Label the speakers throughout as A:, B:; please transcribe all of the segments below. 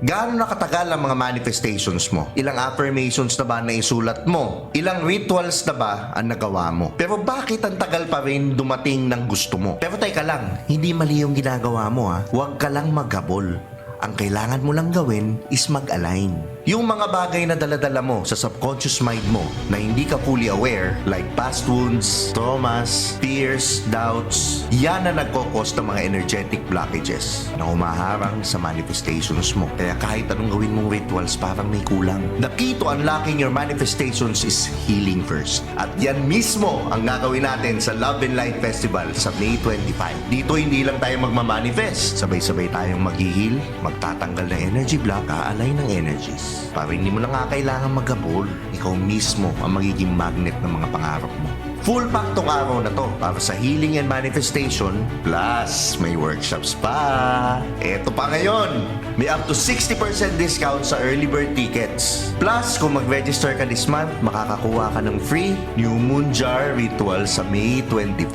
A: Gaano nakatagal ang mga manifestations mo? Ilang affirmations na ba na isulat mo? Ilang rituals na ba ang nagawa mo? Pero bakit ang tagal pa rin dumating ng gusto mo? Pero teka lang, hindi mali yung ginagawa mo ha. Huwag ka lang maghabol. Ang kailangan mo lang gawin is mag-align. Yung mga bagay na daladala mo sa subconscious mind mo na hindi ka fully aware, like past wounds, traumas, fears, doubts, yan na nagkokos ng mga energetic blockages na humaharang sa manifestations mo. Kaya kahit anong gawin mong rituals, parang may kulang. The key to unlocking your manifestations is healing first. At yan mismo ang gagawin natin sa Love and Light Festival sa May 25. Dito hindi lang tayo magmamanifest, sabay-sabay tayong mag-heal, magtatanggal ng energy block, aalay ng energies. Para hindi mo na nga kailangan maghabol, ikaw mismo ang magiging magnet ng mga pangarap mo. Full pack tong araw na to para sa healing and manifestation, plus may workshops pa. Eto pa ngayon, may up to 60% discount sa early bird tickets. Plus, kung mag-register ka this month, makakakuha ka ng free New Moon Jar Ritual sa May 25.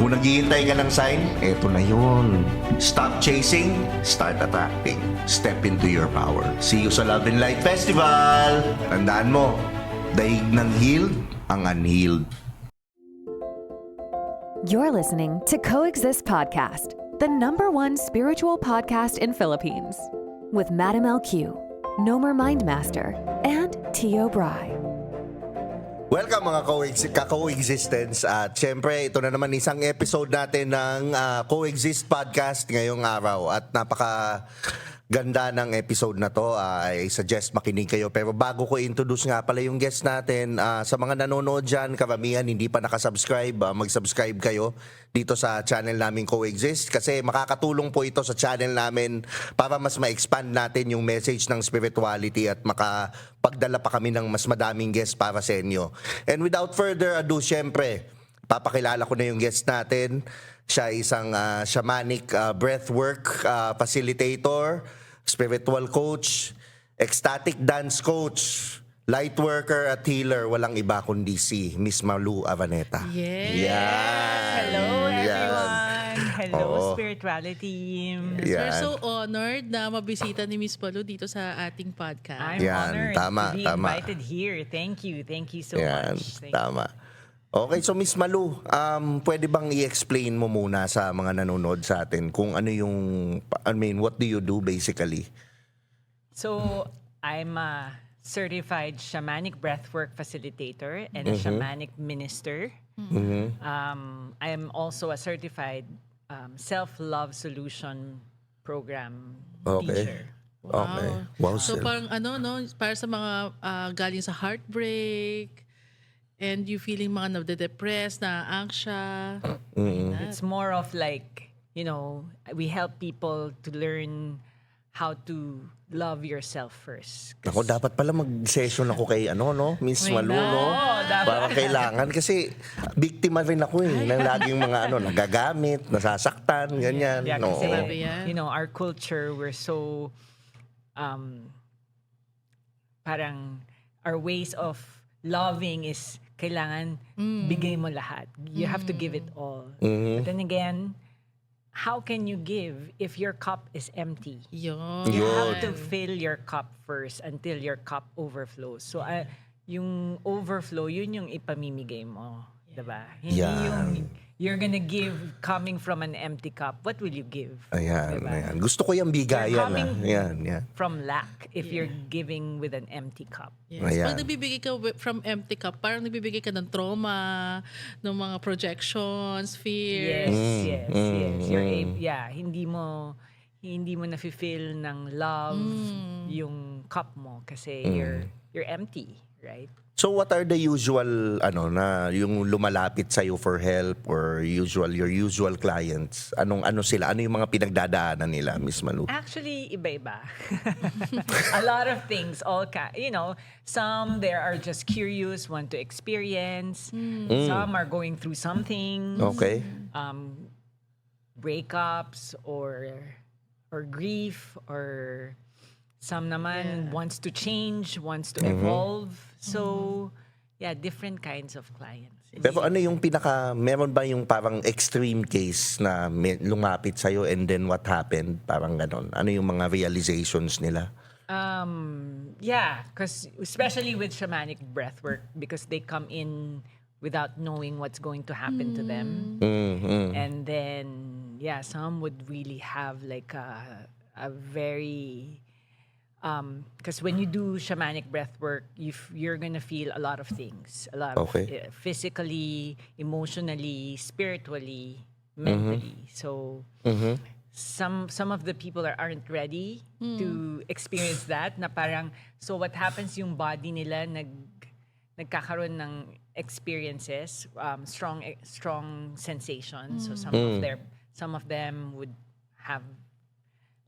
A: Kung naghihintay ka ng sign, eto na yun. Stop chasing, start attracting. Step into your power. See you sa Love and Light Festival! Tandaan mo, daig ng healed ang unhealed.
B: You're listening to Coexist Podcast, the #1 spiritual podcast in Philippines, with Madam LQ, Nomer Mindmaster, and Tio Bry.
A: Welcome mga ka-coexistence at syempre ito na naman isang episode natin ng Coexist Podcast ngayong araw at napaka ganda ng episode na to. I suggest makinig kayo. Pero bago ko introduce nga pala yung guest natin, sa mga nanonood dyan, karamihan hindi pa nakasubscribe, mag-subscribe kayo dito sa channel namin Coexist kasi makakatulong po ito sa channel namin para mas ma-expand natin yung message ng spirituality at makapagdala pa kami ng mas madaming guest para sa inyo. And without further ado, syempre, papakilala ko na yung guest natin. Siya isang shamanic breathwork facilitator, spiritual coach, ecstatic dance coach, light worker at healer. Walang iba kundi si Miss Malu Araneta.
C: Yes.
A: Yan.
D: Hello, everyone.
A: Yan.
D: Hello,
A: Oo.
D: spirituality team.
C: Yes, we're
A: Yan.
C: so honored na mabisita ni Miss Palu dito sa ating podcast.
D: I'm
A: Yan,
D: honored
A: tama,
D: to be
A: tama.
D: invited here. Thank you so
A: Yan,
D: much. Thank
A: tama. Okay, so Miss Malu, pwede bang i-explain mo muna sa mga nanonood sa atin kung ano yung, what do you do basically?
D: So, I'm a certified shamanic breathwork facilitator and a shamanic minister. I am also a certified self-love solution program
A: Okay.
D: teacher.
A: Okay. Wow,
C: So
A: sir.
C: parang para sa mga galing sa heartbreak and you feeling mga nade-depress, na-anxia.
D: It's more of like, we help people to learn how to love yourself first.
A: Ako, dapat pala mag-session ako kay Miss
C: Why
A: Malu,
C: not?
A: no?
D: dapat.
A: Para kailangan kasi biktima rin ako ng laging mga nagagamit, nasasaktan, ganyan.
D: Yeah,
A: No.
D: kasi,
C: Grabe yan.
D: our culture, we're so, parang, our ways of loving is, kailangan bigay mo lahat. You have to give it all. But then again, how can you give if your cup is empty?
C: Yun.
D: You
A: Yun.
D: have to fill your cup first until your cup overflows. So, yung overflow, yun yung ipamimigay mo. Diba? Hindi
A: Yan.
D: yung you're gonna give coming from an empty cup. What will you give?
A: Ayan,
D: Diba?
A: ayan. Gusto ko yung bigayan.
D: You're coming
A: Yan.
D: from lack if you're giving with an empty cup.
C: Yes.
A: Ayan.
C: Pag nagbibigay ka from empty cup, parang nagbibigay ka ng trauma, ng mga projections, fears.
D: Yes. Hindi mo nafe-feel ng love yung cup mo kasi you're empty, right?
A: So what are the usual na yung lumalapit sa for help or your usual clients? Ano sila? Ano yung mga pinagdadaanan nila, Miss Malu?
D: Actually, iba-iba. A lot of things. Some there are just curious, want to experience. Some are going through something.
A: Okay.
D: Breakups or grief, or some naman wants to change, wants to evolve. So, different kinds of clients.
A: Pero ano yung meron ba yung parang extreme case na lumapit sa'yo and then what happened? Parang ganon. Ano yung mga realizations nila?
D: Because especially with shamanic breathwork, because they come in without knowing what's going to happen to them. And then, some would really have like a very... Because when you do shamanic breathwork, you're gonna feel a lot of things, a lot of physically, emotionally, spiritually, mentally. So some of the people aren't ready to experience that. Na parang so what happens yung body nila nagkakaroon ng experiences, strong sensations. So some of them would have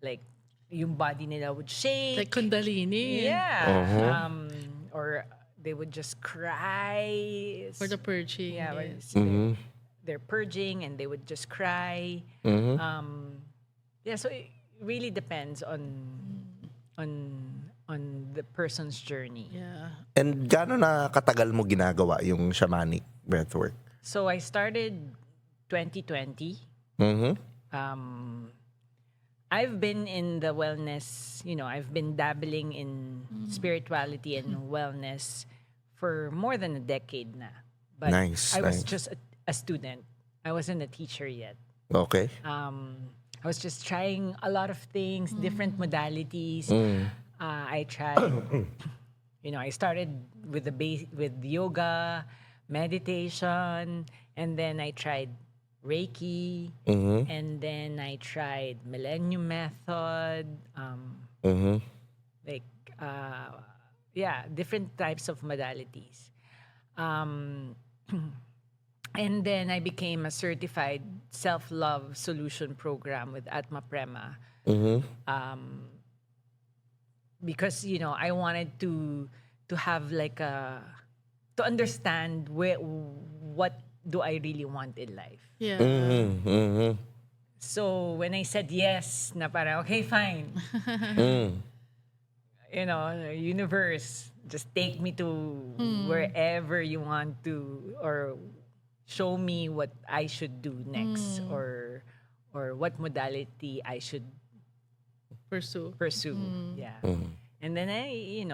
D: like yung body nila would shake.
C: Like Kundalini.
D: Yeah. Or they would just cry.
C: For the purging.
D: Yeah.
C: Yes.
D: They're purging and they would just cry. So it really depends on the person's journey.
C: Yeah.
A: And gaano na katagal mo ginagawa yung shamanic breathwork?
D: So I started 2020. I've been in the wellness, I've been dabbling in spirituality and wellness for more than a decade na. But
A: Nice,
D: I was
A: nice.
D: just a student. I wasn't a teacher yet.
A: Okay.
D: I was just trying a lot of things, different modalities. I tried, I started with with yoga, meditation, and then I tried Reiki, and then I tried Millennium Method, different types of modalities. And then I became a certified self-love solution program with Atma Prema. Because, I wanted to have like to understand what do I really want in life.
C: Yeah.
D: So when I said yes, na parang, okay, fine. Universe, just take me to wherever you want to, or show me what I should do next, or what modality I should
C: Pursue.
D: Yeah. And then I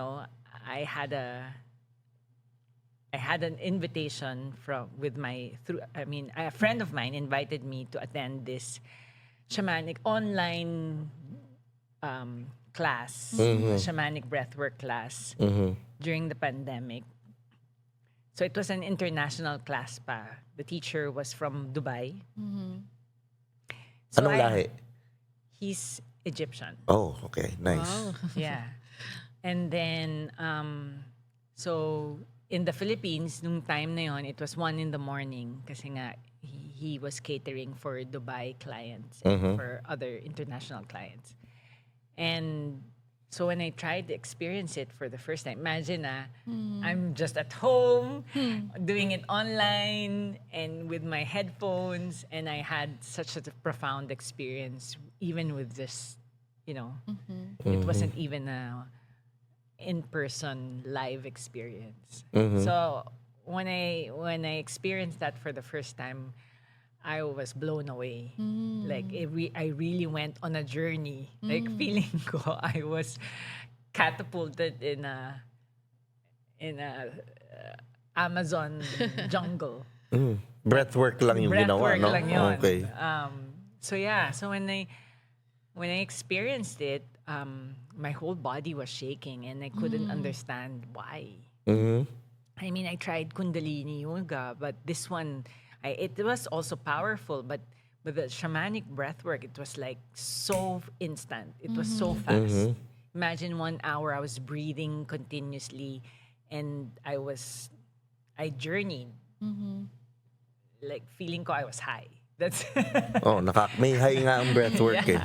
D: had an invitation a friend of mine invited me to attend this shamanic online class, shamanic breathwork class during the pandemic. So it was an international class pa. The teacher was from Dubai. So
A: Anong lahi?
D: He's Egyptian.
A: Oh, okay. Nice.
C: Wow.
D: Yeah. And then, so in the Philippines, nung time na yon, it was 1 a.m. kasi nga he was catering for Dubai clients and for other international clients. And so when I tried to experience it for the first time, imagine I'm just at home doing it online and with my headphones, and I had such a profound experience even with this, it wasn't even a in-person live experience. So when I experienced that for the first time, I was blown away. Like I really went on a journey. Like feeling ko I was catapulted in a Amazon jungle.
A: Breathwork lang yung ginawa,
D: Breathwork
A: no?
D: lang yun.
A: Okay.
D: So when I experienced it, my whole body was shaking and I couldn't understand why. I mean, I tried Kundalini yoga, but this one, it was also powerful, but the shamanic breathwork, it was like so instant. It was so fast. Imagine 1 hour I was breathing continuously, and I journeyed. Like feeling ko I was high. That's
A: May high nga ang breathwork eh.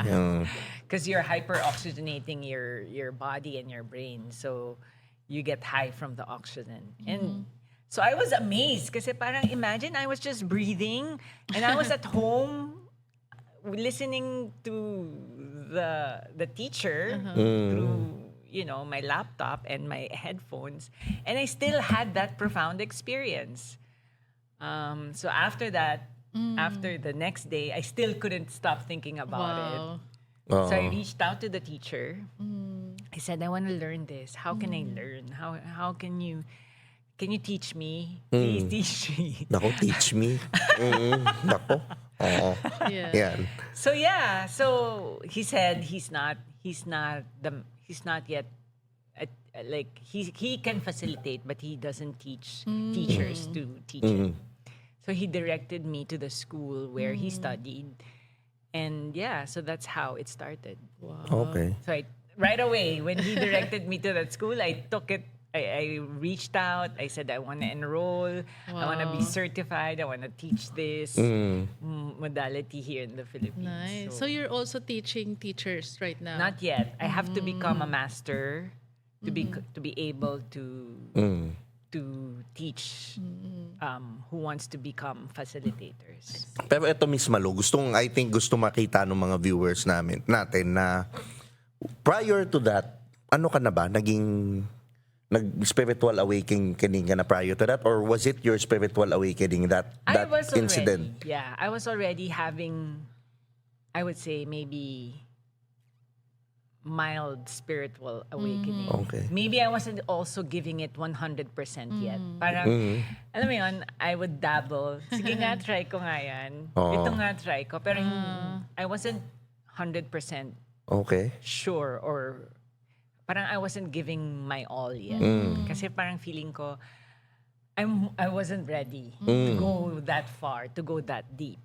D: because you're hyper-oxygenating your body and your brain. So you get high from the oxygen. And so I was amazed kasi parang imagine I was just breathing and I was at home listening to the teacher through my laptop and my headphones, and I still had that profound experience. So after that, after the next day, I still couldn't stop thinking about it.
C: Wow.
D: So I reached out to the teacher. I said, I want to learn this. How can I learn? How can you teach me? Please teach me.
A: Nako, teach me. Nako. Oo.
C: Yeah.
A: Yan.
D: So he said he's not yet like he can facilitate, but he doesn't teach teachers to teach it. So he directed me to the school where he studied, and so that's how it started.
A: Okay.
D: So right away when he directed me to that school, I took it. I reached out. I said I want to enroll. I want to be certified. I want to teach this modality here in the Philippines.
C: Nice. So you're also teaching teachers right now?
D: Not yet. I have to become a master to be able to teach who wants to become facilitators.
A: Pero ito, Miss Malu, I think gusto makita ng mga viewers natin na prior to that, ano ka na ba? Nag-spiritual awakening ka na prior to that? Or was it your spiritual awakening that incident?
D: I was already having, I would say, maybe mild spiritual awakening.
A: Okay.
D: Maybe I wasn't also giving it 100% yet. Parang, alam mo yun, I would dabble. Sige nga, try ko nga yan. Ito nga, try ko. Pero I wasn't 100%
A: Okay.
D: sure, or parang I wasn't giving my all yet. Kasi parang feeling ko, I wasn't ready to go that far, to go that deep.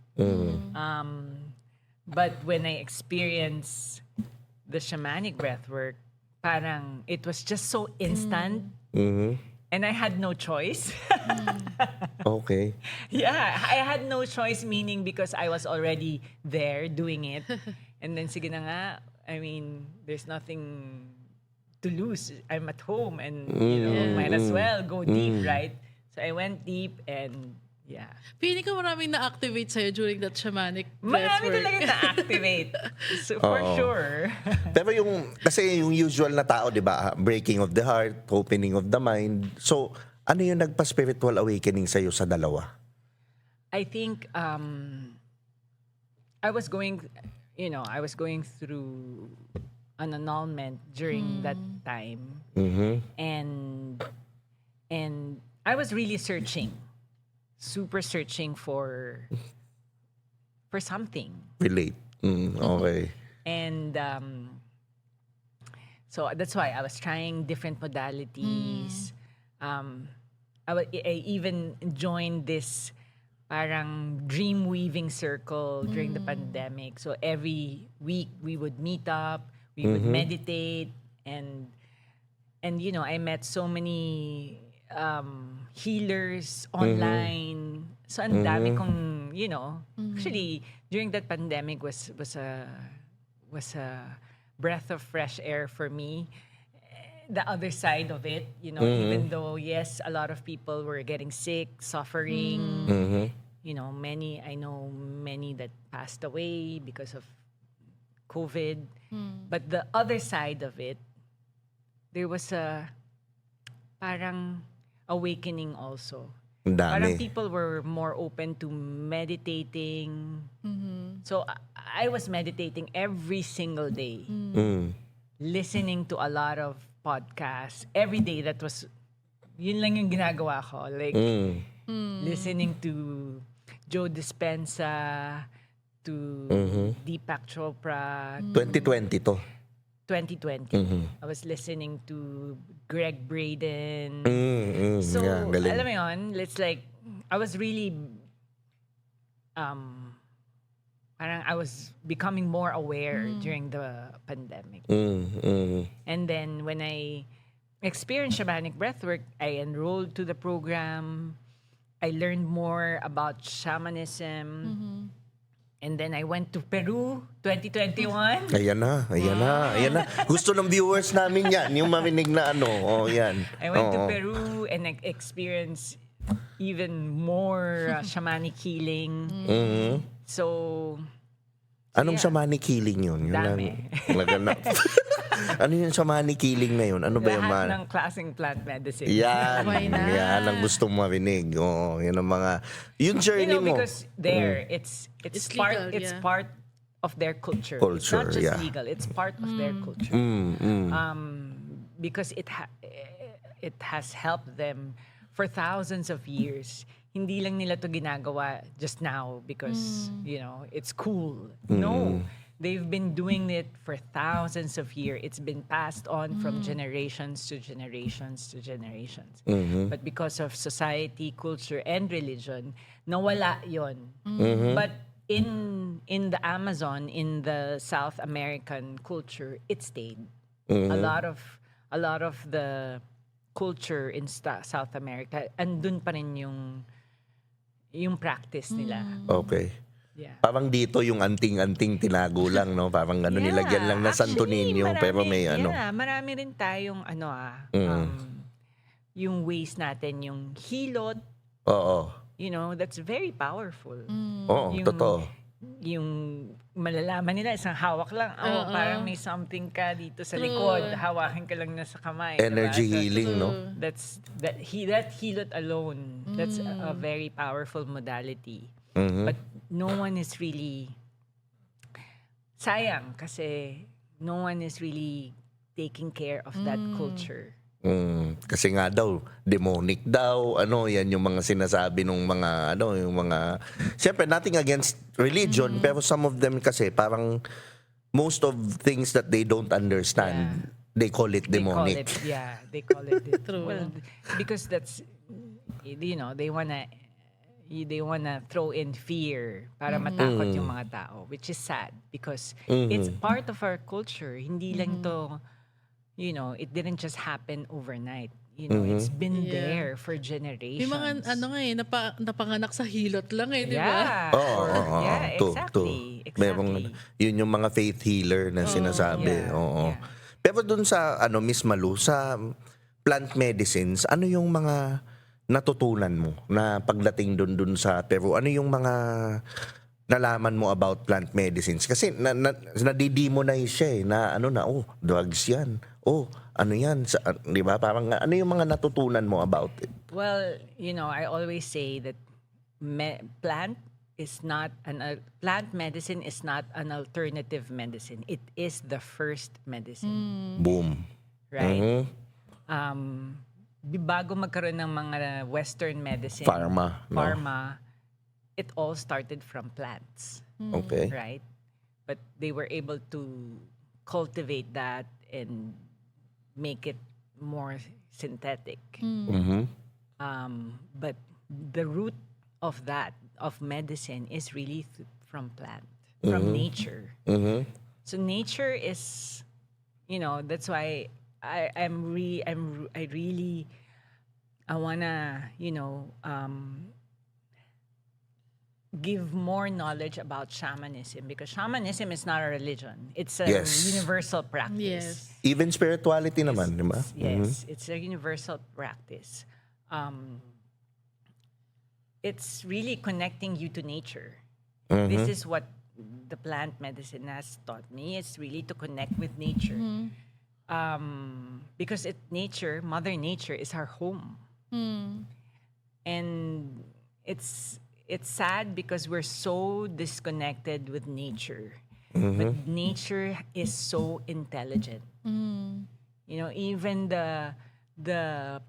D: But when I experienced the shamanic breathwork, parang it was just so instant, and I had no choice.
A: Okay.
D: I had no choice, meaning because I was already there doing it. And then sige na nga, I mean, there's nothing to lose. I'm at home and might as well go deep, right? So I went deep and
C: Feeling ko maraming na-activate sa'yo during that shamanic
D: marami
C: breathwork.
D: talaga na-activate. So for sure.
A: Pero kasi yung usual na tao, di ba? Breaking of the heart, opening of the mind. So, ano yung nagpa-spiritual awakening sa'yo sa dalawa?
D: I think I was going through an annulment during that time. And I was really super searching for something.
A: Relate. Okay.
D: And so that's why I was trying different modalities. I even joined this parang dream weaving circle during the pandemic. So every week we would meet up, we would meditate, and I met so many healers online. So ang dami kong, actually during that pandemic was a breath of fresh air for me. The other side of it, even though yes, a lot of people were getting sick, suffering. I know many that passed away because of COVID. But the other side of it, there was a parang awakening also.
A: Ang dami.
D: Parang people were more open to meditating. So I was meditating every single day. Listening to a lot of podcasts every day. Yun lang yung ginagawa ko. Like, listening to Joe Dispenza, to Deepak Chopra.
A: 2020 to.
D: 2020. I was listening to Greg Braden. So,
A: galing.
D: alam mo yun, it's like, I was really, parang I was becoming more aware during the pandemic. And then when I experienced shamanic breathwork, I enrolled to the program. I learned more about shamanism. And then I went to Peru 2021.
A: Ayan na. Gusto ng viewers namin yan, yung marinig na yan.
D: I went to Peru and I experienced even more shamanic healing. So,
A: Anong shamanic healing yun?
D: Dami.
A: Ano yun sa money killing na yun? Ano ba yung
D: Lahat
A: money?
D: ng klaseng plant medicine.
A: Yan.
C: Why not?
A: Yan ang gustong marinig. Oo, yan ang mga... Yung
D: You
A: journey
D: know,
A: mo.
D: because there, it's
C: It's
D: part
C: legal,
D: it's
C: yeah.
D: part of their culture. It's
A: Culture,
D: not just
A: yeah.
D: legal. It's part of their culture. Because it has helped them for thousands of years. Hindi lang nila to ginagawa just now because it's cool. No, they've been doing it for thousands of years. It's been passed on from generations to generations to generations. But because of society, culture, and religion, nawala yon. But in the Amazon, in the South American culture, it stayed. A lot of the culture in South America, andun pa rin yung practice nila.
A: Okay.
D: Yeah.
A: Parang dito yung anting-anting tinago lang, no? Parang ano, nilagyan lang na Santo
D: Actually,
A: Niño, pero may ano.
D: Yeah, marami rin tayong yung ways natin, yung hilot,
A: Oo.
D: that's very powerful.
A: Oo, totoo.
D: Yung malalaman nila, isang hawak lang, parang may something ka dito sa likod, hawakin ka lang na sa kamay.
A: Energy
D: diba? So,
A: healing, no?
D: that hilot alone, that's a very powerful modality. But no one is really, sayang kasi no one is really taking care of that culture.
A: Kasi nga daw, demonic daw, yan yung mga sinasabi ng mga, yung mga, siyempre, nothing against religion, pero some of them kasi parang, most of things that they don't understand, they call it demonic.
D: They call it.
C: True.
D: Well, because that's, they wanna throw in fear para matakot yung mga tao, which is sad because it's part of our culture. Hindi lang to, it didn't just happen overnight. It's been there for generations.
C: May mga napanganak sa hilot lang di ba?
D: Yeah. Yeah, exactly.
A: Merong, yun yung mga faith healer na sinasabi.
D: Yeah,
A: Oo.
D: yeah.
A: Pero dun sa, Miss Malu, sa plant medicines, ano yung mga natutunan mo na pagdating dun sa Peru? Ano yung mga nalaman mo about plant medicines? Kasi nadidemonize siya na drugs yan. Ano yan? Di ba? Parang ano yung mga natutunan mo about it?
D: Well, I always say that plant medicine is not an alternative medicine. It is the first medicine.
A: Boom.
D: Right? Bago magkaroon ng mga Western medicine,
A: Pharma, no?
D: It all started from plants.
A: Okay.
D: Right? But they were able to cultivate that and make it more synthetic. But the root of medicine is really from plant, from nature. So nature is, that's why I wanna, give more knowledge about shamanism because shamanism is not a religion. It's a universal practice.
C: Yes.
A: Even spirituality naman, di ba?
D: Yes, it's a universal practice. It's really connecting you to nature. This is what the plant medicine has taught me. It's really to connect with nature. Because Mother Nature is our home. And it's sad because we're so disconnected with nature. But nature is so intelligent. Even the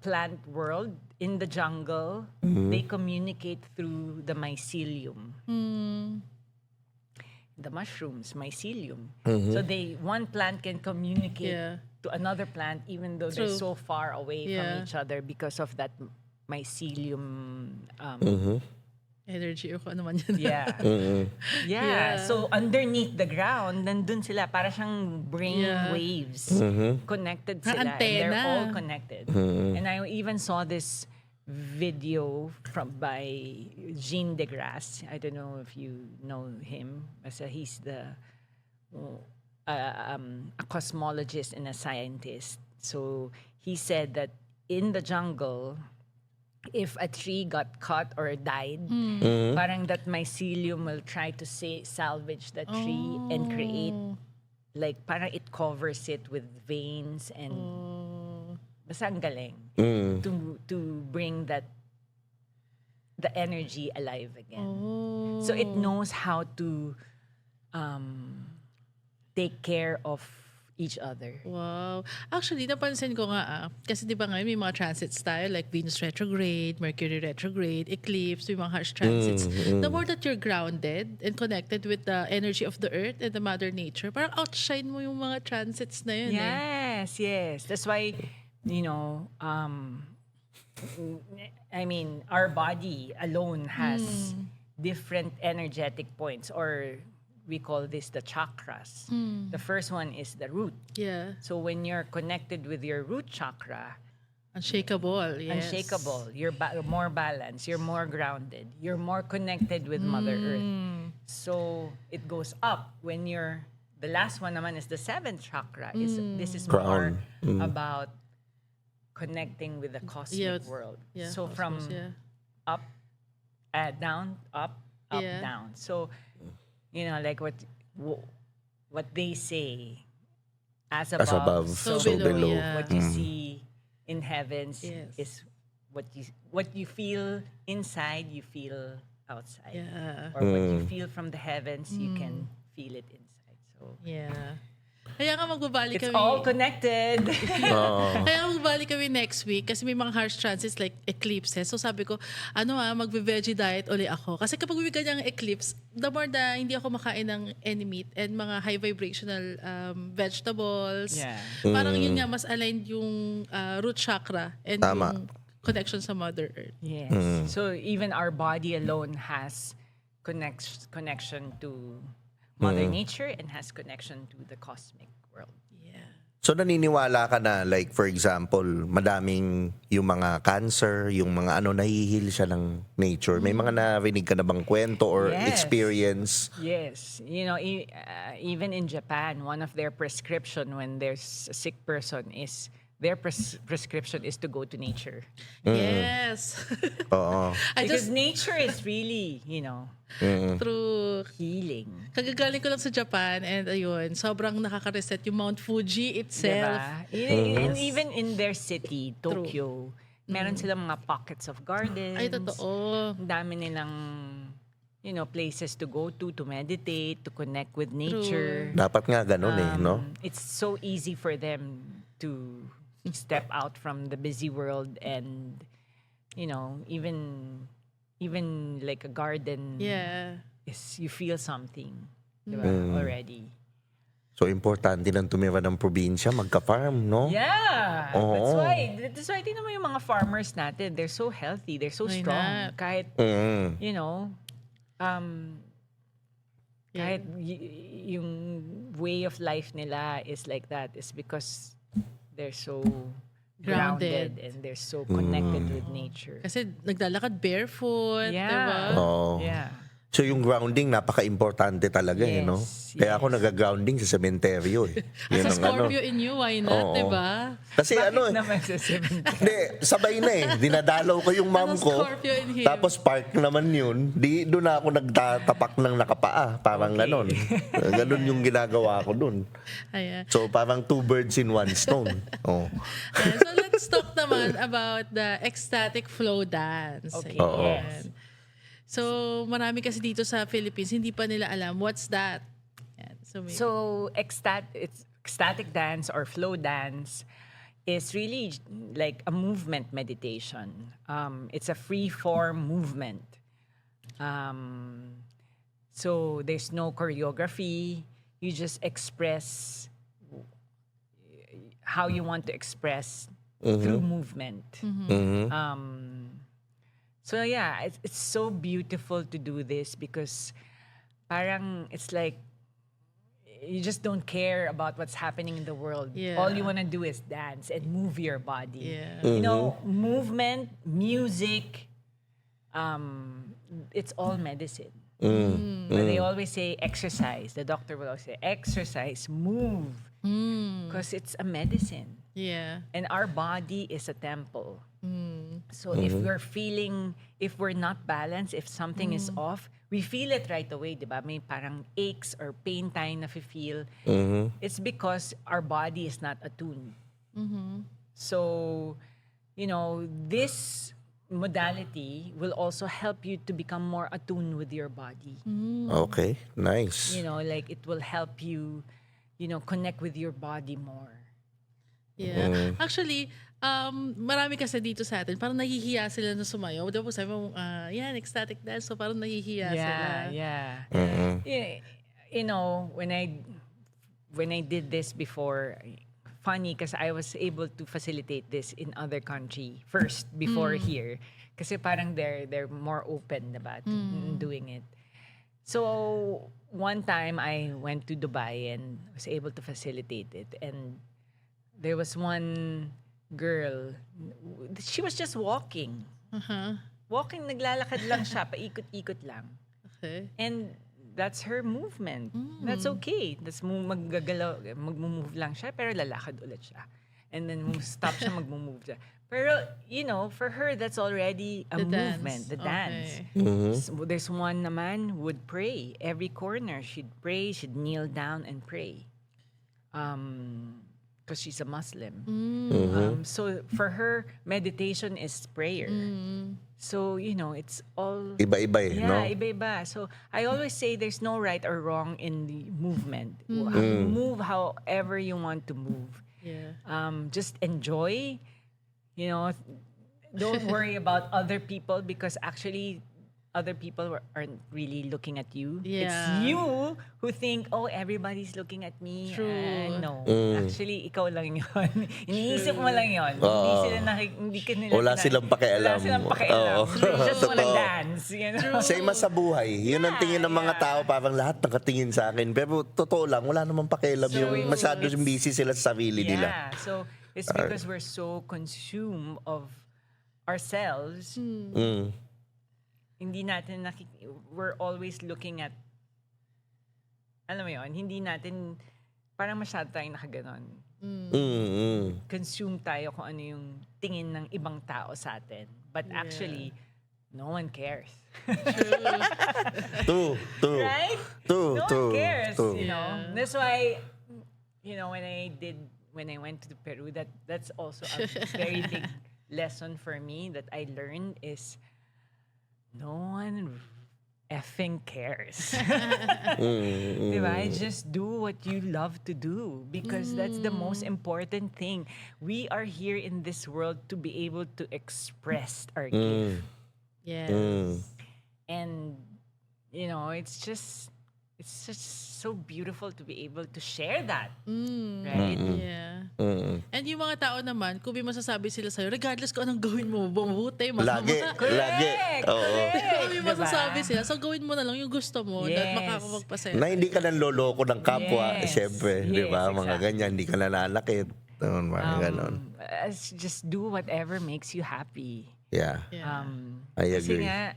D: plant world in the jungle, they communicate through the mycelium. The mushrooms, mycelium. So one plant can communicate to another plant even though they're so far away from each other because of that mycelium
C: Energy or kung ano man yun.
D: Yeah. So underneath the ground, nandun sila para siyang brain waves. Connected sila. And they're all connected. And I even saw this video by Jean Degrasse. I don't know if you know him. He's a cosmologist and a scientist. So he said that in the jungle, if a tree got cut or died, parang that mycelium will try to salvage the tree and create like parang it covers it with veins and basta ang galing to bring the energy alive again. So it knows how to take care of each other.
C: Wow. Actually, napansin ko nga kasi di ba ngayon may mga transits tayo like Venus retrograde, Mercury retrograde, eclipse, may mga harsh transits. The more that you're grounded and connected with the energy of the earth and the mother nature, parang outshine mo yung mga transits na yun
D: Yes. That's why, I mean, our body alone has different energetic points, or we call this the chakras. The first one is the root.
C: Yeah.
D: So when you're connected with your root chakra,
C: Unshakable, yes.
D: unshakable, you're more balanced, you're more grounded, you're more connected with Mother Earth. So it goes up. When the last one naman is the seventh chakra. This is more about connecting with the cosmic world.
C: Yeah,
D: So
C: cosmos,
D: from up, down, up,
C: Yeah.
D: down. So, like what they say, as
A: As above,
C: So
A: so
C: below,
A: below.
C: yeah.
D: what you see in heavens
C: Yes.
D: is what you feel inside, you feel outside.
C: Yeah.
D: Or what you feel from the heavens, you can feel it inside. So
C: Yeah. Kaya nga magbabalik
D: it's
C: kami.
D: all connected.
A: Oo.
C: Kaya magbabalik kami next week kasi may mga harsh transits like eclipses. So sabi ko, magbe-veggie diet uli ako. Kasi kapag may ganyang eclipse, the more na hindi ako makain ng any meat and mga high vibrational vegetables.
D: Yeah.
C: Parang yun nga, mas aligned yung root chakra and
A: Tama.
C: yung connection sa Mother Earth.
D: Yes. So even our body alone has connection to Mother Nature and has connection to the cosmic world.
C: Yeah.
A: So naniniwala ka na, like for example, madaming yung mga cancer, yung mga nahihil siya ng nature. May mga narinig ka na bang kwento or
D: Yes.
A: experience?
D: Yes. Even in Japan, one of their prescription when there's a sick person is their prescription is to go to nature.
C: Yes.
A: Oo.
C: I
D: Because
C: just,
D: nature is really,
C: through
D: healing.
C: kagagaling ko lang sa Japan and ayun, sobrang nakaka-reset yung Mount Fuji itself.
D: Diba? And even in their city, Tokyo, meron silang mga pockets of gardens.
C: Ay, totoo.
D: Ang dami nilang, places to go to meditate, to connect with nature.
A: Dapat nga ganun no?
D: It's so easy for them to step out from the busy world and, even like a garden
C: Yeah.
D: is you feel something, diba, already.
A: So importante nang tumira ng probinsya, magka-farm, no?
D: Yeah.
A: Oo.
D: That's why tingnan mo yung mga farmers natin, they're so healthy, they're so
C: Why
D: strong.
C: not?
D: Kahit,
A: Mm.
D: kahit yung way of life nila is like that is because they're so grounded and they're so connected with nature.
C: Kasi naglalakad barefoot,
D: Yeah.
C: diba?
A: Oo.
D: Yeah.
A: So yung grounding, napaka-importante talaga, no?
D: Yes,
A: Kaya ako
D: yes.
A: nag-grounding sa sementeryo, Yun
C: As a
A: ang
C: Scorpio in you, why not,
A: Oo.
C: diba?
A: Kasi
D: Bakit naman sa 70?
A: hindi, sabay na Dinadalaw ko yung mom
C: As a
A: ko.
C: Scorpio in him.
A: Tapos park naman yun. Doon na ako nagtatapak ng nakapaa. Parang ganon. Ganon yung ginagawa ko dun.
C: Ayan.
A: So parang 2 birds in 1 stone. Oh.
C: Ayan. So let's talk naman about the ecstatic flow dance.
D: Okay,
A: Oo.
D: yes.
C: So marami kasi dito sa Philippines, hindi pa nila alam what's that. Ayan.
D: So ecstatic dance or flow dance is really like a movement meditation. It's a free form movement. So there's no choreography. You just express how you want to express through movement. So yeah, it's so beautiful to do this because parang it's like you just don't care about what's happening in the world.
C: Yeah.
D: All you want to do is dance and move your body.
C: Yeah.
D: Movement, music, it's all medicine. But they always say exercise. The doctor will always say exercise, move, because it's a medicine.
C: Yeah.
D: And our body is a temple. So if we're not balanced, if something is off, we feel it right away, di ba? May parang aches or pain tayo na feel. It's because our body is not attuned. So, this modality will also help you to become more attuned with your body.
E: Okay, nice.
D: Like it will help you, connect with your body more.
C: Yeah. Actually, marami kasi dito sa atin, parang nahihiya sila na sumayaw. Diba po sabi mo, yan, ecstatic dance. So parang nahihiya sila.
D: Yeah. When I did this before, funny because I was able to facilitate this in other country first before here. Kasi parang they're more open about doing it. So one time I went to Dubai and was able to facilitate it, and there was one girl, she was just walking. Walking, naglalakad lang siya, paikot-ikot lang.
C: Okay.
D: And that's her movement. That's okay. That's magmumove lang siya, pero lalakad ulit siya. And then stop siya, magmumove siya. Pero, for her, that's already a movement, the dance. So, there's one naman who would pray. Every corner, she'd pray, she'd kneel down and pray. Because she's a Muslim. So for her, meditation is prayer. So, it's all...
E: Iba-iba no?
D: Yeah, iba-iba. So I always say there's no right or wrong in the movement. Move however you want to move.
C: Yeah.
D: Just enjoy. Don't worry about other people because actually other people aren't really looking at you.
C: Yeah.
D: It's you who think, everybody's looking at me.
C: True.
D: No. Actually, ikaw lang yun. Iniisip mo lang yun. Hindi ka nila
E: Wala silang pakialam.
D: Wala silang pakialam.
E: Oo.
D: They just wanna
E: Totoo.
D: dance.
E: Same as sa buhay. Yun ang tingin ng mga tao, parang lahat nakatingin sa akin. Pero totoo lang, wala namang pakialam. Yung masyado busy sila sa sarili nila.
D: Yeah. So, it's because we're so consumed of ourselves. Hindi natin we're always looking at, alam mo yun, hindi natin, parang masyado tayong nakaganon. Consume tayo kung ano yung tingin ng ibang tao sa atin. But actually, no one cares.
E: True.
D: Right?
E: True.
D: No one cares,
E: True.
D: That's why, when I went to Peru, that's also a very big lesson for me that I learned is, no one effing cares. Diba? Just do what you love to do because that's the most important thing. We are here in this world to be able to express our gift.
C: Yes.
D: And, it's just so beautiful to be able to share that. Right?
C: Yeah. And yung mga tao naman, kung may masasabi sila sa'yo, regardless kung anong gawin mo, bumubuti,
E: Lagi. Oo.
C: Kung may
D: Diba?
C: masasabi sila, so gawin mo na lang yung gusto mo at
D: Yes.
C: makakapagpasaya.
E: Na hindi ka nang loloko ng kapwa,
D: Yes.
E: siyempre. Di ba?
D: Yes,
E: Mga
D: exactly.
E: ganyan, hindi ka nananakit. Mga ganon.
D: Just do whatever makes you happy.
E: Yeah.
C: Yeah.
E: I
D: Kasi
E: agree.
D: nga,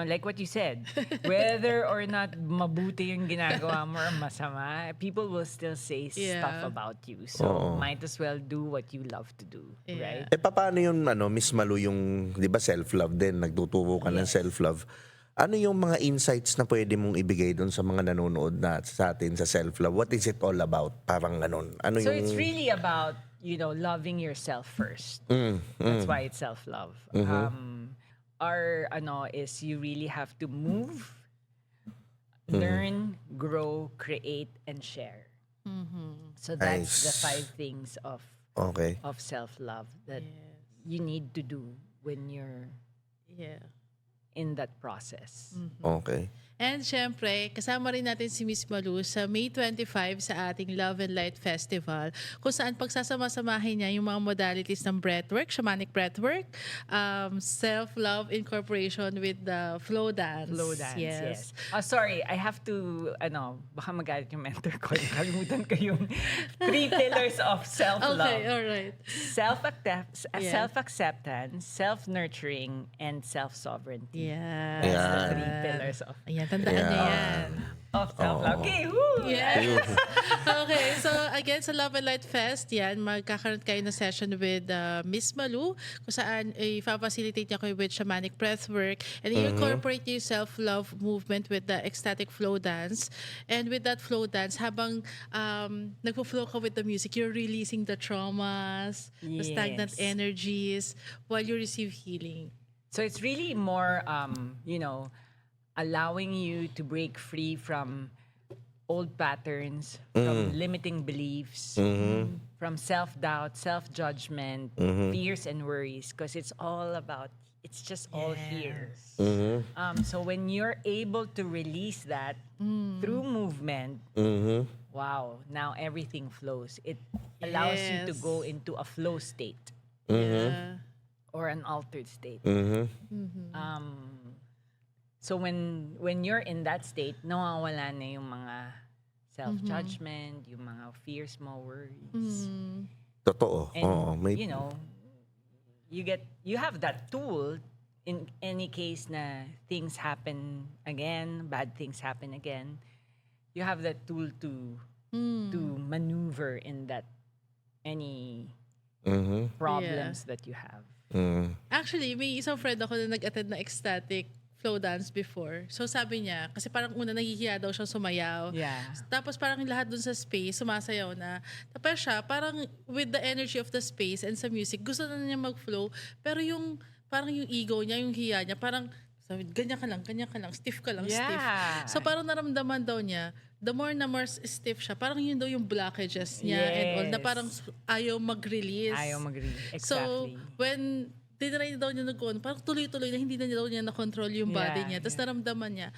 D: like what you said, whether or not mabuti yung ginagawa mo or masama, people will still say stuff about you. So, might as well do what you love to do.
C: Yeah.
D: Right?
E: Paano yung Miss Malu, yung, di ba, self-love din, nagtuturo ka ng self-love. Ano yung mga insights na pwede mong ibigay doon sa mga nanonood na sa atin sa self-love? What is it all about? Parang ganon. Ano
D: So,
E: yung...
D: it's really about, loving yourself first. That's why it's self-love. Our is you really have to move, learn, grow, create, and share. So that's the
E: Nice.
D: 5 things of
E: Okay.
D: self-love that you need to do when you're
C: Yeah.
D: in that process.
E: Okay.
C: And syempre, kasama rin natin si Miss Malu sa May 25 sa ating Love and Light Festival kung saan pagsasama-samahin niya yung mga modalities ng breathwork, shamanic breathwork, self-love incorporation with the flow dance.
D: Flow dance, yes. Oh, sorry, I have to, baka magalit yung mentor ko. Kalimutan ko yung 3 pillars of self-love.
C: Okay, alright.
D: Self-acceptance, self-nurturing, and self-sovereignty.
C: Yeah.
E: Yeah.
D: That's the 3 pillars of
C: Ayan, tandaan niyo yan.
D: Of self-love. Okay, woo!
C: Yes. Okay, so again, sa Love and Light Fest, yan, magkakaroon kayo na session with Miss Malu, kung saan i-facilitate niya kayo with shamanic breathwork, and i-incorporate niyo yung self-love movement with the ecstatic flow dance. And with that flow dance, habang nagpo-flow ka with the music, you're releasing the traumas, the stagnant
D: Yes.
C: energies, while you receive healing.
D: So it's really more, allowing you to break free from old patterns, from limiting beliefs, from self-doubt, self-judgment, fears and worries, because it's just all here. So when you're able to release that through movement, wow, now everything flows. It allows you to
C: Yes.
D: go into a flow state
C: Yeah.
D: or an altered state. So when you're in that state, nawawala na yung mga self-judgment, yung mga fears mo, worries.
E: Totoo.
D: And
E: Oo, may
D: you have that tool in any case na things happen again, bad things happen again. You have that tool to maneuver in that any problems that you have.
C: Actually, may isang friend ako na nag-attend na ecstatic flow dance before. So sabi niya, kasi parang una nahihiya daw siyang sumayaw.
D: Yeah.
C: Tapos parang lahat dun sa space, sumasayaw na. Tapos siya, parang with the energy of the space and sa music, gusto na niya mag-flow. Pero yung, parang yung ego niya, yung hiya niya, parang, sabi, ganyan ka lang, stiff ka lang, stiff.
D: Yeah.
C: So parang naramdaman daw niya, the more na more stiff siya, parang yun daw yung blockages niya and all, na
D: Yes.
C: parang ayaw mag-release.
D: Ayaw mag-release.
C: So,
D: Exactly.
C: when tinry daw niya parang tuloy-tuloy na hindi na daw niya na-control yung body niya. Tapos naramdaman niya,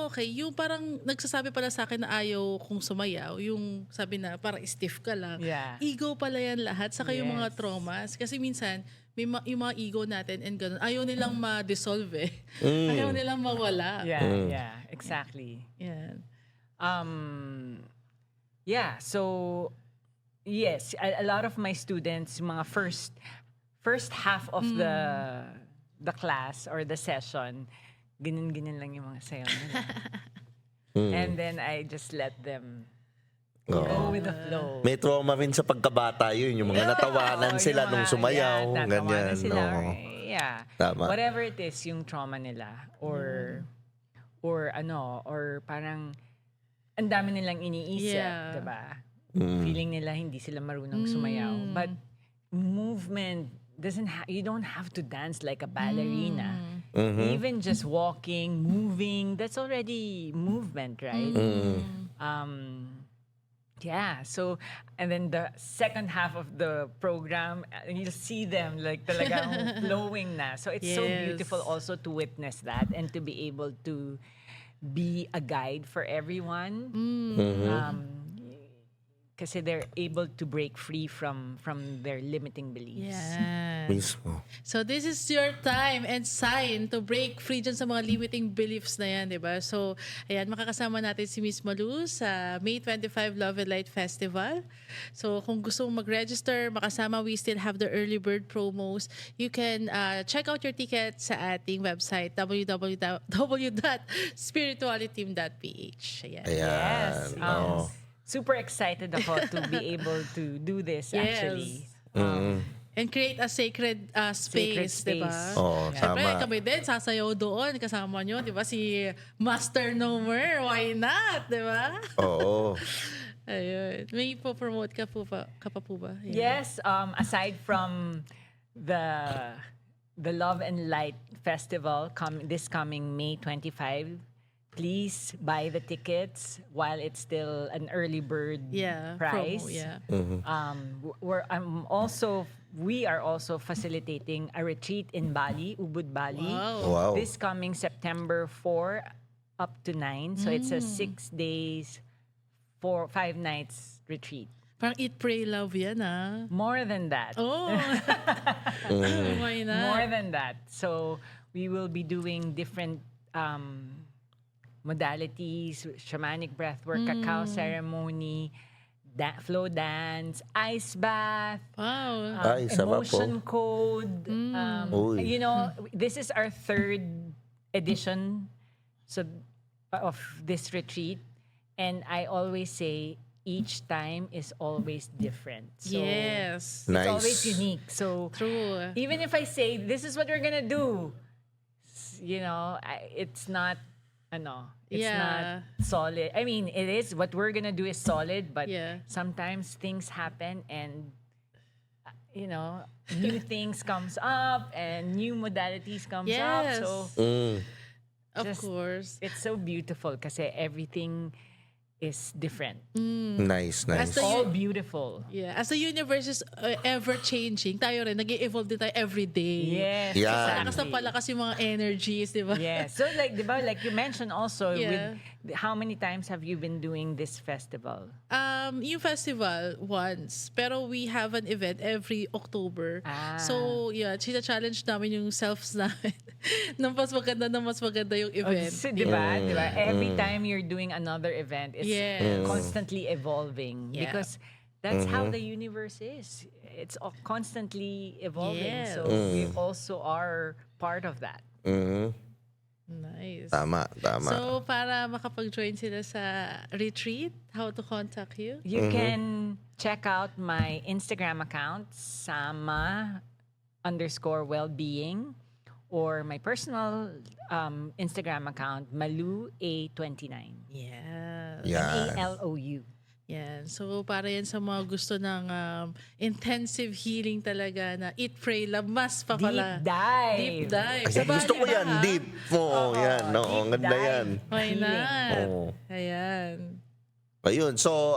C: okay, yung parang nagsasabi pala sa akin na ayaw kong sumayaw, yung sabi na parang stiff ka lang.
D: Yeah.
C: Ego pala yan lahat, saka yung mga
D: Yes.
C: traumas. Kasi minsan, yung mga ego natin and ganun, ayaw nilang ma-dissolve eh. Ayaw nilang mawala.
D: Yeah, exactly.
C: Yan.
D: So yes, a lot of my students, mga first half of the class or the session, ganun lang yung mga sayaw nila. And then I just let them go with the flow.
E: may trauma rin sa pagkabata yun, yung mga natawanan
D: Oo,
E: sila
D: yung
E: nung
D: mga-
E: sumayaw,
D: natawanan
E: ganyan.
D: sila,
E: Oo.
D: yeah.
E: Tama.
D: Whatever it is, yung trauma nila or parang ang dami nilang iniisip,
C: Yeah.
D: 'di ba? Feeling nila hindi sila marunong sumayaw. But movement you don't have to dance like a ballerina. Even just walking, moving, that's already movement, right? So, and then the second half of the program, you'll see them like talagang flowing na. So it's so
C: Yes.
D: beautiful also to witness that and to be able to be a guide for everyone. Kasi they're able to break free from their limiting beliefs.
C: Yan.
E: Mismo.
C: So this is your time and sign to break free dyan sa mga limiting beliefs na yan, di ba? So, ayan, makakasama natin si Miss Malu sa May 25 Love and Light Festival. So, kung gusto mong mag-register, makasama, we still have the early bird promos. You can check out your ticket sa ating website, www.spiritualityteam.ph. Ayan.
E: Ayan.
D: Yes.
E: Oo.
D: Super excited ako to be able to do this actually.
C: And create a sacred space, di ba?
D: space.
E: Oo,
C: Siyempre,
E: tama.
C: kami din, sasayaw doon. Kasama nyo, di ba? Si Master Nomer. Why not? Di ba?
E: Oo.
C: Ayun. May po-promote ka pa po ba? Ayan.
D: Yes, aside from the Love and Light Festival this coming May 25, please buy the tickets while it's still an early bird
C: Yeah.
D: price.
C: Promo, yeah.
D: We are also facilitating a retreat in Bali, Ubud, Bali.
C: Wow.
E: Wow.
D: This coming September 4 up to 9. So it's a 6 days, 5 nights retreat.
C: Parang eat, pray, love yan, ah.
D: More than that.
C: Oh. Why not?
D: More than that. So we will be doing different modalities, shamanic breathwork, cacao ceremony, flow dance, ice bath,
C: Wow.
E: Ay, sarap po.
D: emotion code.
E: Uy.
D: This is our 3rd edition of this retreat. And I always say each time is always different. So
C: Yes.
D: it's
E: Nice.
D: always unique. So
C: True.
D: even if I say this is what we're gonna do, it's not. It's
C: Yeah.
D: not solid. I mean, it is what we're gonna do is solid, but
C: Yeah.
D: sometimes things happen and new things comes up and new modalities comes up.
C: Yes.
D: So
C: Of
D: just-
C: course.
D: it's so beautiful kasi everything is different.
E: Nice, nice.
C: As the-
D: All beautiful.
C: Yeah. As the universe is ever-changing, tayo rin, nag-evolve din tayo every day.
D: Yes.
E: Yan.
C: Lakas ng palakas yung mga energies, di ba?
D: Yes. So like you mentioned also,
C: Yeah.
D: how many times have you been doing this festival?
C: Yung festival, once. Pero we have an event every October.
D: Ah.
C: So, yeah, challenge namin yung selves namin. ng mas maganda yung
D: Oh,
C: event.
D: so, diba? Every time you're doing another event, it's
C: Yes.
D: constantly evolving
C: Yeah.
D: because that's how the universe is. It's constantly evolving.
C: Yes.
D: So we also are part of that.
C: Nice.
E: Tama.
C: So, para makapag-join sila sa retreat, how to contact you?
D: You can check out my Instagram account, Sama_wellbeing, or my personal Instagram account, MaluA29.
C: Yeah.
E: Yan.
D: MALOU.
C: Yan. So, para yan sa mga gusto ng intensive healing talaga na eat, pray, love, mas pa pala.
D: Deep dive.
C: Deep dive.
E: Ay,
C: Sa
E: gusto ko
C: Bali
E: yan,
C: ba, ha?
E: deep. Oo, yan. Oo,
D: deep
E: ang ganda
D: dive.
E: yan.
C: Why not?
E: Oo.
C: Ayan.
E: Ayun, so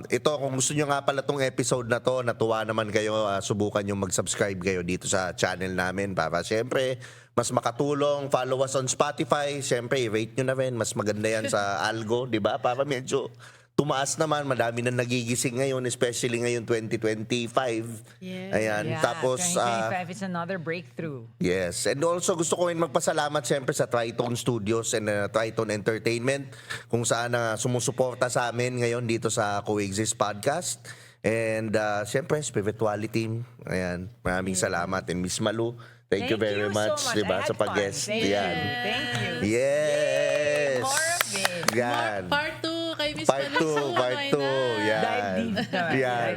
E: ito kung gusto nyo nga pala tong episode na to, natuwa naman kayo, subukan nyo mag-subscribe kayo dito sa channel namin para syempre mas makatulong, follow us on Spotify, syempre i-rate nyo na rin, mas maganda yan sa algo, di ba? Para medyo tumaas naman, madami na nagigising ngayon, especially ngayon 2025.
C: Yes.
E: Ayan,
D: Yeah,
E: tapos
D: 2025 is another breakthrough.
E: yes, and also gusto ko rin magpasalamat siyempre sa Triton Studios and Triton Entertainment kung saan sumusuporta sa amin ngayon dito sa Coexist Podcast. And siyempre, Spirituality Team. Ayan, maraming salamat. And Miss Malu, thank you very much,
D: so much.
E: diba,
D: I had
E: sa pag-guest.
D: fun. Thank
E: Yan.
D: you. Thank you.
E: Yes!
D: More of it.
E: Yan.
C: Part 2 kay Miss
E: Part 2,
C: Malu.
E: part 2. Yan.
D: Dive deep naman.
E: Yan.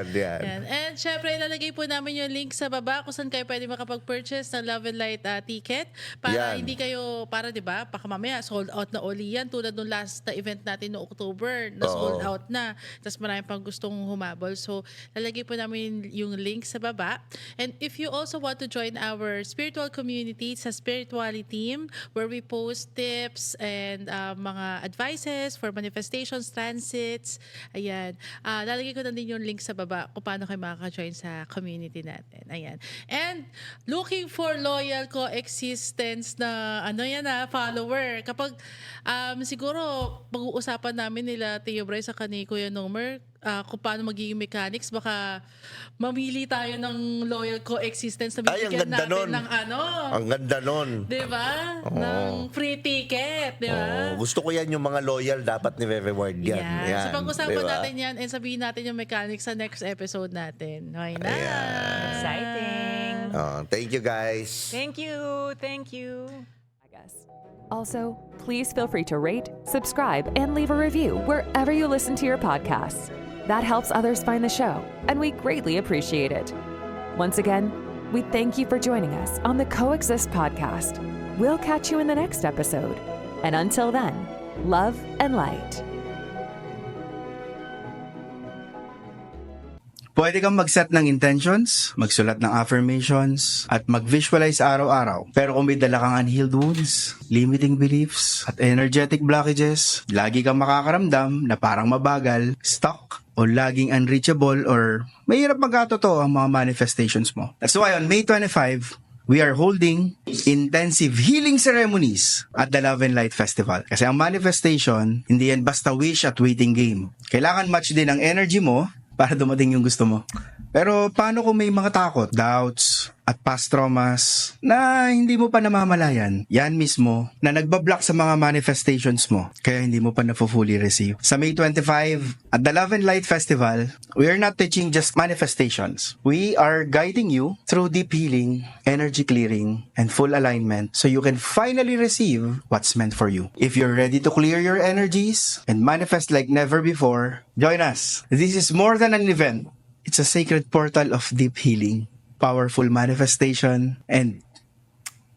C: Yan. And syempre, ilalagay po namin yung link sa baba kung saan kayo pwede makapag-purchase ng Love and Light ticket para
E: Yan.
C: hindi kayo, di ba, baka mamaya sold out na uli yan tulad nung last na event natin no October na sold
E: Oo.
C: out na. Tapos marami pang gustong humabol. So, lalagay po namin yung link sa baba. And if you also want to join our spiritual community sa Spirituality Team where we post tips and mga advices for manifestations, transits. Ayan. Lalagay ko na din yung link sa baba kung paano kayo makaka-join sa community natin. Ayan. And looking for loyal coexistence na follower. Kapag siguro pag-uusapan namin nila Tio Bray sa kani Kuya Nomer kung paano magiging mechanics, baka mamili tayo ng loyal coexistence na
E: Ay, ang
C: bibigyan
E: ganda
C: natin
E: nun.
C: ng
E: Ang ganda nun.
C: di ba? Ng free ticket, di ba?
E: Gusto ko yan yung mga loyal, dapat ni-reward yan.
C: Yeah. So pag-usapan
E: diba?
C: natin yan and sabihin natin yung mechanics sa next episode natin. Okay na.
D: Exciting.
E: Thank you guys.
D: Thank you. Thank you.
B: Also, please feel free to rate, subscribe, and leave a review wherever you listen to your podcasts. That helps others find the show, and we greatly appreciate it. Once again, we thank you for joining us on the Coexist podcast. We'll catch you in the next episode. And until then, love and light.
F: Pwede kang mag-set ng intentions, magsulat ng affirmations, at mag-visualize araw-araw. Pero kung may dala kang unhealed wounds, limiting beliefs, at energetic blockages, lagi kang makakaramdam na parang mabagal, stuck, o laging unreachable, or mahirap magkatotoo ang mga manifestations mo. That's why on May 25, we are holding intensive healing ceremonies at the Love and Light Festival. Kasi ang manifestation, hindi yan basta wish at waiting game. Kailangan match din ang energy mo para dumating yung gusto mo. Pero paano kung may mga takot, doubts, at past traumas na hindi mo pa namamalayan. Yan mismo na nagbablock sa mga manifestations mo kaya hindi mo pa na-fully receive. Sa May 25, at the Love and Light Festival, we are not teaching just manifestations. We are guiding you through deep healing, energy clearing, and full alignment so you can finally receive what's meant for you. If you're ready to clear your energies and manifest like never before, join us. This is more than an event. It's a sacred portal of deep healing, powerful manifestation, and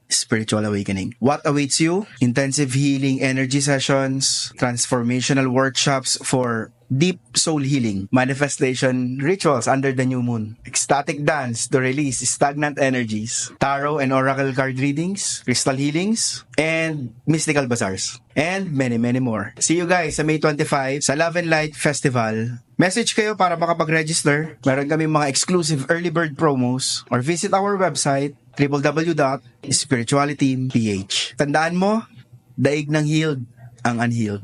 F: spiritual awakening. What awaits you? Intensive healing energy sessions, transformational workshops for deep soul healing, manifestation rituals under the new moon, ecstatic dance to release stagnant energies, tarot and oracle card readings, crystal healings, and mystical bazaars, and many, many more. See you guys sa May 25 sa Love and Light Festival. Message kayo para makapag-register. Meron kami mga exclusive early bird promos or visit our website www.spiritualityph. Tandaan mo, daig ng healed ang unhealed.